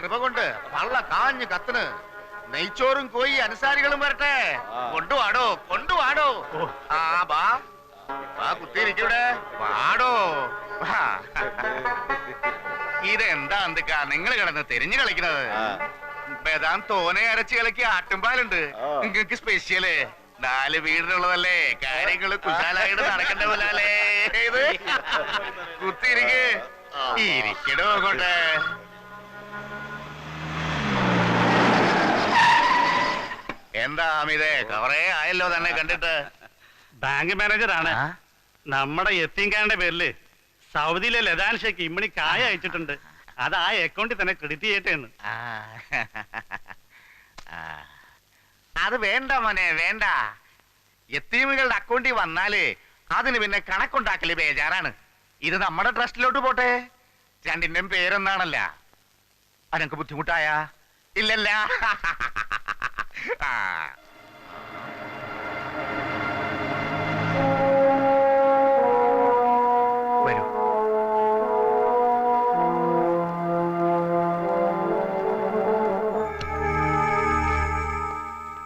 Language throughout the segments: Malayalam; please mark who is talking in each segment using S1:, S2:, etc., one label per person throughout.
S1: കൃപ കൊണ്ട് വള്ള കാഞ്ഞു കത്തിന് നെയ്ച്ചോറും കോയി അനുസാരികളും വരട്ടെ. കൊണ്ടുവാടോ കൊണ്ടുവാടോ. ആ ബാ കുത്തിയിരിക്കൂടെ വാടോ. ഇതെന്താ എന്തൊക്കാ നിങ്ങൾ കിടന്ന് തിരിഞ്ഞു കളിക്കുന്നത്? ബദാം തോനെ അരച്ച് കളിക്ക് ആട്ടുംപാലുണ്ട് നിങ്ങൾക്ക് സ്പെഷ്യല്. 4 വീടിനുള്ളതല്ലേ, കാര്യങ്ങള് കുശാലായിട്ട് നടക്കണ്ട പോലേ. ഇത് കുത്തിയിരിക്ക് ഇരിക്കടോ അങ്ങോട്ടെ. എന്താ അമിതേ, കുറേ ആയല്ലോ തന്നെ കണ്ടിട്ട്.
S2: ബാങ്ക് മാനേജറാണ്. നമ്മുടെ യത്തീംഖാന്റെ പേരില് സൗദിയിലെ ലതാൻ ഷേക്ക് ഇമ്മണി കായ അയച്ചിട്ടുണ്ട്. അത് ആ അക്കൗണ്ടിൽ തന്നെ ക്രെഡിറ്റ് ചെയ്യട്ടെന്ന്.
S1: അത് വേണ്ട മോനെ വേണ്ട. യത്തീമുകളുടെ അക്കൗണ്ടിൽ വന്നാല് അതിന് പിന്നെ കണക്കുണ്ടാക്കല് ബേജാറാണ്. ഇത് നമ്മുടെ ട്രസ്റ്റിലോട്ട് പോട്ടെ. രണ്ടിന്റെയും പേരെന്താണല്ല. അനക്ക് ബുദ്ധിമുട്ടായ ഇല്ലല്ല. വരൂ.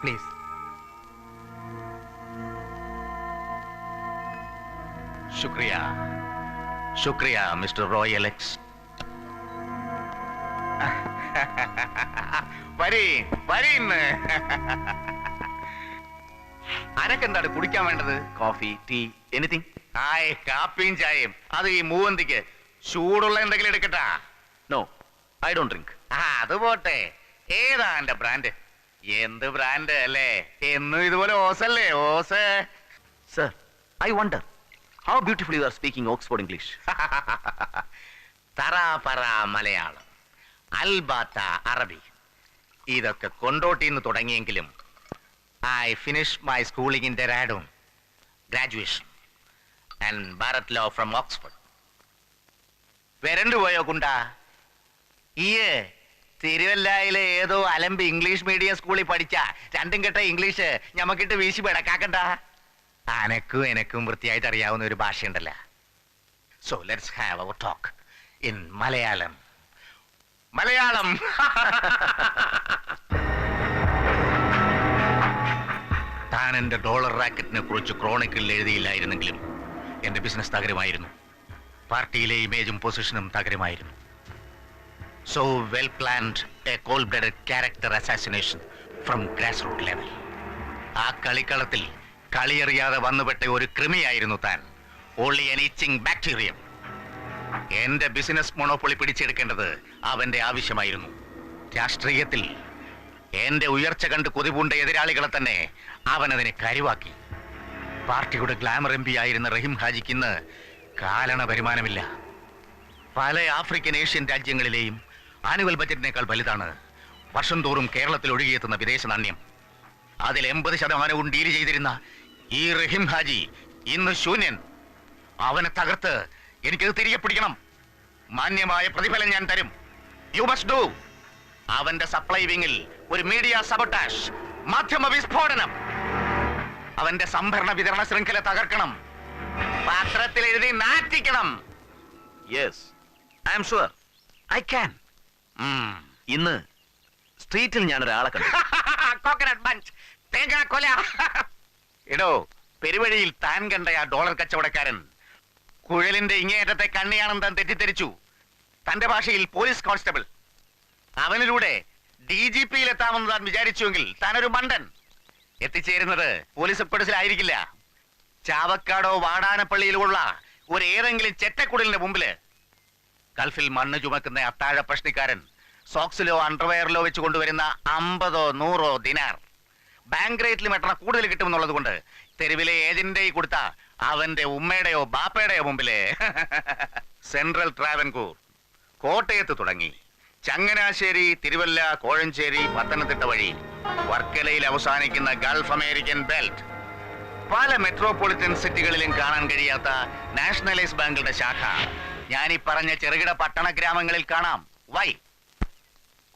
S1: പ്ലീസ്. ശുക്രിയ ശുക്രിയ മിസ്റ്റർ റോയൽ എക്സ്. വരീന്ന്. അനക്കെന്താണ് കുടിക്കാൻ വേണ്ടത്?
S3: Coffee, tea, anything?
S1: ആയ് കാപ്പിയും ചായയും. അത് ഈ മൂവന്തിക്ക് ചൂടുള്ള എന്തെങ്കിലും എടുക്കട്ടാ?
S3: No, I don't drink.
S1: അത് പോട്ടെ. ഏതാ എന്റെ ബ്രാൻഡ്? എന്ത് ബ്രാൻഡ് അല്ലേ? എന്നും ഇതുപോലെ ഓസല്ലേ ഓസ്.
S3: Sir, I wonder how beautiful you are speaking Oxford English.
S1: തറ പറ മലയാളം, അൽബാത്ത അറബി, ഇതൊക്കെ കൊണ്ടോട്ടിന്ന് തുടങ്ങിയെങ്കിലും I finish my schooling in Dehradun, graduation and bar at law from Oxford. വരണ്ടു പോയോ കുണ്ടാ? ഈ തിരുവല്ലായിലെ ഏതോ അലമ്പ് ഇംഗ്ലീഷ് മീഡിയം സ്കൂളിൽ പഠിച്ച രണ്ടും കെട്ട ഇംഗ്ലീഷ് ഞമ്മക്കിട്ട് വീശി പിടക്കാക്കണ്ട. അനക്കും എനക്കും വൃത്തിയായിട്ട് അറിയാവുന്ന ഒരു ഭാഷയുണ്ടല്ലോ. So let's have our talk in Malayalam. Malayalam. താൻ എന്റെ ഡോളർ റാക്കറ്റിനെ കുറിച്ച് ക്രോണിക്കിളിൽ എഴുതിയില്ലായിരുന്നെങ്കിലും എന്റെ ബിസിനസ് തകരുമായിരുന്നു. പാർട്ടിയിലെ ഇമേജും പൊസിഷനും തകരുമായിരുന്നു. So well planned a cold-blooded character assassination from grassroots level. ആ കളിക്കളത്തിൽ കളിയറിയാതെ വന്നുപെട്ട ഒരു കൃമിയായിരുന്നു താൻ. Only an itching bacterium. എന്റെ ബിസിനസ് മൊണോപ്പൊളി പിടിച്ചെടുക്കേണ്ടത് അവന്റെ ആവശ്യമായിരുന്നു. രാഷ്ട്രീയത്തിൽ എന്റെ ഉയർച്ച കണ്ട് കൊതിപൂണ്ട എതിരാളികളെ തന്നെ അവൻ അതിനെ കരുവാക്കി. പാർട്ടിയുടെ ഗ്ലാമർ എം പി ആയിരുന്ന റഹീം ഹാജിക്ക് ഇന്ന് കാലണ വരുമാനമില്ല. പല ആഫ്രിക്കൻ ഏഷ്യൻ രാജ്യങ്ങളിലെയും ആനുവൽ ബജറ്റിനേക്കാൾ വലുതാണ് വർഷം തോറും കേരളത്തിൽ ഒഴുകിയെത്തുന്ന വിദേശ നാണ്യം. അതിൽ 80% ഡീൽ ചെയ്തിരുന്ന ഈ റഹീം ഹാജി ഇന്ന് ശൂന്യൻ. അവനെ തകർത്ത് എനിക്കത് തിരികെ പിടിക്കണം. മാന്യമായ പ്രതിഫലം ഞാൻ തരും. You must do. അവന്റെ സപ്ലൈ വിങ്ങിൽ ഒരു മീഡിയ സബോട്ടാഷ്, മാധ്യമ വിസ്ഫോടനം. അവന്റെ സംഭരണ വിതരണ ശൃംഖല തകർക്കണം. പത്രത്തിൽ എഴുതി നാറ്റിക്കണം.
S3: Yes, I am sure I can. ഇന്ന് സ്ട്രീറ്റിൽ ഞാൻ ഒരാളെ കണ്ടു.
S1: കോക്കനട്ട് ബഞ്ച്, തേങ്ങ കൊല. എടോ, പെരുവഴിയിൽ താൻ കണ്ട ആ ഡോളർ കച്ചവടക്കാരൻ കുഴലിന്റെ ഇങ്ങേയറ്റത്തെ കണ്ണിയാണെന്ന് താൻ തെറ്റിദ്ധരിച്ചു. തന്റെ ഭാഷയിൽ പോലീസ് കോൺസ്റ്റബിൾ. അവനിലൂടെ DGP എത്താമെന്ന് താൻ വിചാരിച്ചുവെങ്കിൽ താനൊരു മണ്ടൻ. എത്തിച്ചേരുന്നത് പോലീസ് ഹെഡ്ക്വാർട്ടേഴ്സിലായിരിക്കില്ല. ചാവക്കാടോ വാടാനപ്പള്ളിയിലുള്ള ഒരു ഏതെങ്കിലും ചെറ്റക്കുടലിന്റെ മുമ്പില്. ഗൾഫിൽ മണ്ണ് ചുമക്കുന്ന അത്താഴ പ്രശ്നക്കാരൻ സോക്സിലോ അണ്ടർവെയറിലോ വെച്ച് കൊണ്ടുവരുന്ന 50 100 ദിനാർ ബാങ്ക് റേറ്റിൽ മെട്ടണ കൂടുതൽ കിട്ടുമെന്നുള്ളത് കൊണ്ട് തെരുവിലെ ഏജന്റിന്റെ കൊടുത്ത അവന്റെ ഉമ്മയുടെയോ ബാപ്പയുടെയോ മുമ്പില്. സെൻട്രൽ ട്രാവൻകൂർ, കോട്ടയത്ത് തുടങ്ങി ചങ്ങനാശ്ശേരി, തിരുവല്ല, കോഴഞ്ചേരി, പത്തനംതിട്ട വഴി വർക്കലയിൽ അവസാനിക്കുന്ന ഗൾഫ് അമേരിക്കൻ ബെൽറ്റ്. പല മെട്രോപൊളിറ്റൻ സിറ്റികളിലും കാണാൻ കഴിയാത്ത നാഷണലൈസ് ബാങ്കുകളുടെ ശാഖ ഞാനീ പറഞ്ഞ ചെറുകിട പട്ടണ ഗ്രാമങ്ങളിൽ കാണാം. വൈ?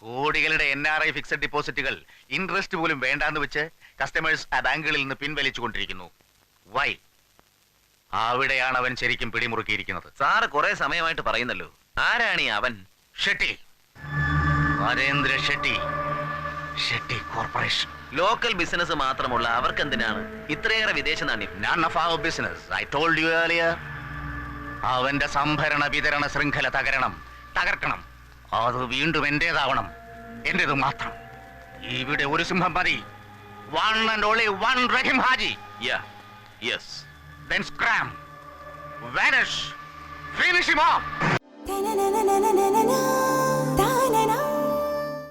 S1: കോടികളുടെ NRI ഫിക്സഡ് ഡിപ്പോസിറ്റുകൾ ഇൻട്രസ്റ്റ് പോലും വേണ്ടാന്ന് വെച്ച് കസ്റ്റമേഴ്സ് ആ ബാങ്കുകളിൽ നിന്ന് പിൻവലിച്ചു കൊണ്ടിരിക്കുന്നു. വൈ? അവിടെയാണ് അവൻ ശരിക്കും പിടിമുറുക്കിയിരിക്കുന്നത്.
S3: സാറ് കുറെ സമയമായിട്ട് പറയുന്നല്ലോ. ആരാണ് ഈ അവൻ?
S1: Shetty. Narendra Shetty, Shetty corporation.
S3: Local business മാത്രമുള്ള അവർക്ക് എന്തിനാണ് ഇത്രയേറെ വിദേശ നാണ്യം?
S1: None of our business. I told you earlier. അവന്റെ സംഭരണ വിതരണ ശൃംഖല തകർക്കണം. അത് വീണ്ടും എന്റേതാവണം, എന്റേത് മാത്രം. ഇവിടെ ഒരു സിംഹം മതി. One and only one Rahim Haji.
S3: Yeah, yes.
S1: Then scram, vanish, finish him off.